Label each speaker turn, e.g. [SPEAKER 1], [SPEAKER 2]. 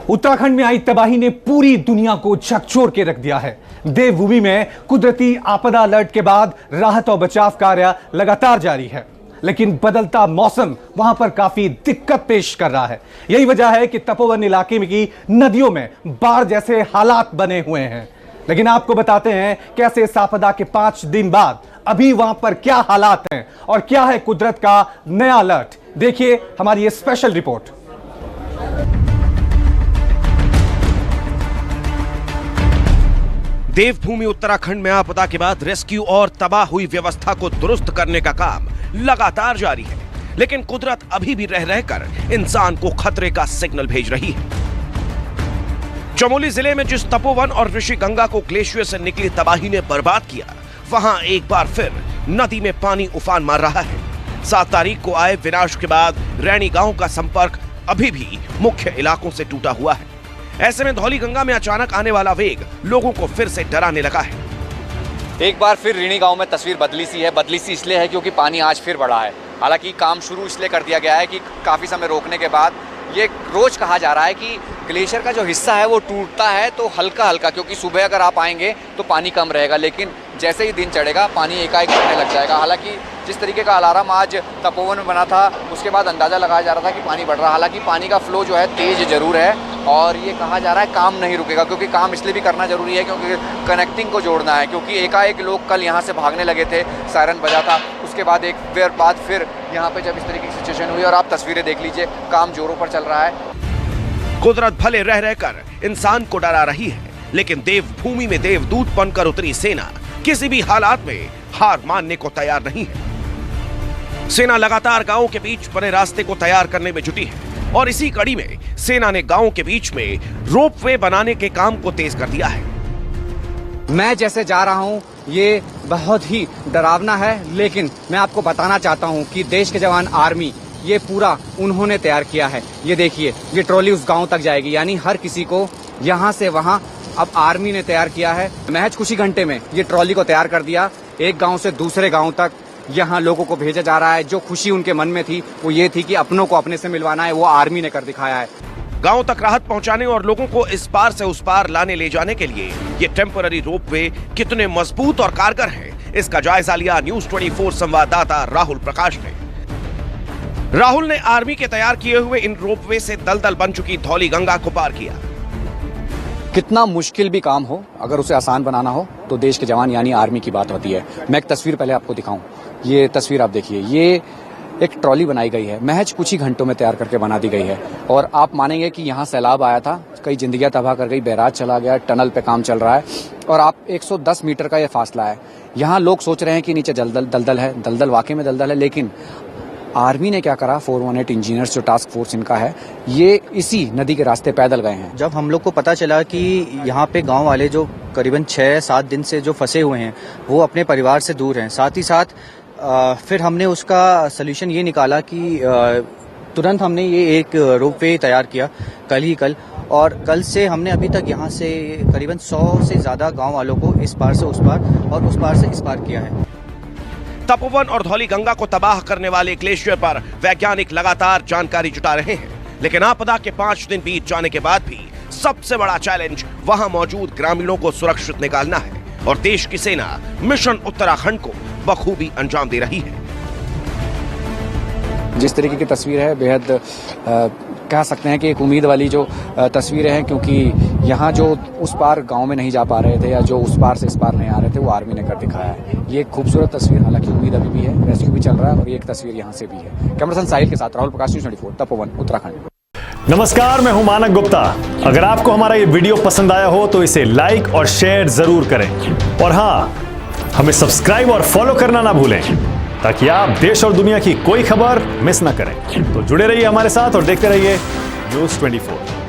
[SPEAKER 1] उत्तराखंड में आई तबाही ने पूरी दुनिया को झकझोर के रख दिया है। देवभूमि में कुदरती आपदा अलर्ट के बाद राहत और बचाव कार्य लगातार जारी है, लेकिन बदलता मौसम वहां पर काफी दिक्कत पेश कर रहा है। यही वजह है कि तपोवन इलाके में की नदियों में बाढ़ जैसे हालात बने हुए हैं। लेकिन आपको बताते हैं कैसे इस आपदा के 5 दिन बाद अभी वहां पर क्या हालात हैं और क्या है कुदरत का नया अलर्ट। देखिए हमारी ये स्पेशल रिपोर्ट।
[SPEAKER 2] देवभूमि उत्तराखंड में आपदा के बाद रेस्क्यू और तबाह हुई व्यवस्था को दुरुस्त करने का काम लगातार जारी है, लेकिन कुदरत अभी भी रह रहकर इंसान को खतरे का सिग्नल भेज रही है। चमोली जिले में जिस तपोवन और ऋषि गंगा को ग्लेशियर से निकली तबाही ने बर्बाद किया, वहां एक बार फिर नदी में पानी उफान मार रहा है। 7 तारीख को आए विनाश के बाद रैणी गांव का संपर्क अभी भी मुख्य इलाकों से टूटा हुआ है। ऐसे में धौली गंगा में अचानक आने वाला वेग लोगों को फिर से डराने लगा है।
[SPEAKER 3] एक बार फिर ऋणी गांव में तस्वीर बदली सी इसलिए है क्योंकि पानी आज फिर बढ़ा है। हालांकि काम शुरू इसलिए कर दिया गया है कि काफ़ी समय रोकने के बाद ये रोज कहा जा रहा है कि ग्लेशियर का जो हिस्सा है वो टूटता है तो हल्का हल्का, क्योंकि सुबह अगर आप आएंगे तो पानी कम रहेगा, लेकिन जैसे ही दिन चढ़ेगा पानी एकाएक बढ़ने लग जाएगा। हालांकि जिस तरीके का अलार्म आज तपोवन में बना था उसके बाद अंदाज़ा लगाया जा रहा था कि पानी बढ़ रहा है। हालांकि पानी का फ्लो जो है तेज़ जरूर है और ये कहा जा रहा है काम नहीं रुकेगा, क्योंकि काम इसलिए भी करना जरूरी है क्योंकि कनेक्टिंग को जोड़ना है। क्योंकि एकाएक लोग कल यहाँ से भागने लगे थे, सायरन बजा था, उसके बाद एक देर बाद फिर यहाँ पे जब इस तरीके की सिचुएशन हुई और आप तस्वीरें देख लीजिए, काम जोरों पर चल रहा है।
[SPEAKER 2] कुदरत भले रह रहकर इंसान को डरा रही है, लेकिन देवभूमि में देवदूत बनकर उतरी सेना किसी भी हालात में हार मानने को तैयार नहीं है। सेना लगातार गांवों के बीच बने रास्ते को तैयार करने में जुटी है और इसी कड़ी में सेना ने गांवों के बीच में रोपवे बनाने के काम को तेज कर दिया है।
[SPEAKER 4] मैं जैसे जा रहा हूं ये बहुत ही डरावना है, लेकिन मैं आपको बताना चाहता हूं कि देश के जवान आर्मी ये पूरा उन्होंने तैयार किया है। ये देखिए, ये ट्रॉली उस गांव तक जाएगी, यानी हर किसी को यहां से वहां अब आर्मी ने तैयार किया है। महज कुछ ही घंटे में ये ट्रॉली को तैयार कर दिया। एक गांव से दूसरे गांव तक यहाँ लोगों को भेजा जा रहा है। जो खुशी उनके मन में थी वो ये थी कि अपनों को अपने से मिलवाना है, वो आर्मी ने कर दिखाया है।
[SPEAKER 2] गांव तक राहत पहुंचाने और लोगों को इस पार से उस पार लाने ले जाने के लिए ये टेम्पररी रोपवे कितने मजबूत और कारगर है, इसका जायजा लिया न्यूज 24 संवाददाता राहुल प्रकाश ने। राहुल ने आर्मी के तैयार किए हुए इन रोपवे से दलदल बन चुकी धौली गंगा को पार किया।
[SPEAKER 4] कितना मुश्किल भी काम हो, अगर उसे आसान बनाना हो तो देश के जवान यानी आर्मी की बात होती है। मैं एक तस्वीर पहले आपको दिखाऊं। ये तस्वीर आप देखिए, ये एक ट्रॉली बनाई गई है, महज कुछ ही घंटों में तैयार करके बना दी गई है। और आप मानेंगे कि यहाँ सैलाब आया था, कई जिंदगियां तबाह कर गई, बैराज चला गया, टनल पे काम चल रहा है और आप 110 मीटर का ये फासला है। यहाँ लोग सोच रहे हैं कि नीचे दलदल है, दलदल वाकई में दलदल है, लेकिन आर्मी ने क्या करा, 418 इंजीनियर्स जो टास्क फोर्स इनका है, ये इसी नदी के रास्ते पैदल गए हैं।
[SPEAKER 5] जब हम लोग को पता चला कि यहाँ पे गांव वाले जो करीबन 6-7 दिन से जो फंसे हुए हैं वो अपने परिवार से दूर हैं, साथ ही साथ फिर हमने उसका सलूशन ये निकाला कि तुरंत हमने ये एक रोपवे तैयार किया कल, और कल से हमने अभी तक यहाँ से करीबन 100 से ज्यादा गाँव वालों को इस पार से उस पार और उस पार से इस पार किया है।
[SPEAKER 2] तपोवन और धौली गंगा को तबाह करने वाले ग्लेशियर पर वैज्ञानिक लगातार जानकारी जुटा रहे हैं, लेकिन आपदा के 5 दिन बीत जाने के बाद भी सबसे बड़ा चैलेंज वहां मौजूद ग्रामीणों को सुरक्षित निकालना है और देश की सेना मिशन उत्तराखंड को बखूबी अंजाम दे रही है।
[SPEAKER 4] जिस तरीके की तस्वीर है, बेहद कह सकते हैं कि एक उम्मीद वाली जो तस्वीरें हैं, क्योंकि यहाँ जो उस पार गांव में नहीं जा पा रहे थे या जो उस पार से इस पार नहीं आ रहे थे, वो आर्मी ने कर दिखाया है। ये एक खूबसूरत तस्वीर, हालांकि उम्मीद अभी भी है, रेस्क्यू भी चल रहा है और ये एक तस्वीर यहाँ से भी है। कैमरा पर्सन साहिल के साथ राहुल प्रकाश, न्यूज़ 24 तपोवन उत्तराखंड।
[SPEAKER 6] नमस्कार, मैं हूं मानक गुप्ता। अगर आपको हमारा ये वीडियो पसंद आया हो तो इसे लाइक और शेयर जरूर करें और हाँ, हमें सब्सक्राइब और फॉलो करना ना भूलें ताकि आप देश और दुनिया की कोई खबर मिस ना करें। तो जुड़े रहिए हमारे साथ और देखते रहिए न्यूज़ 24।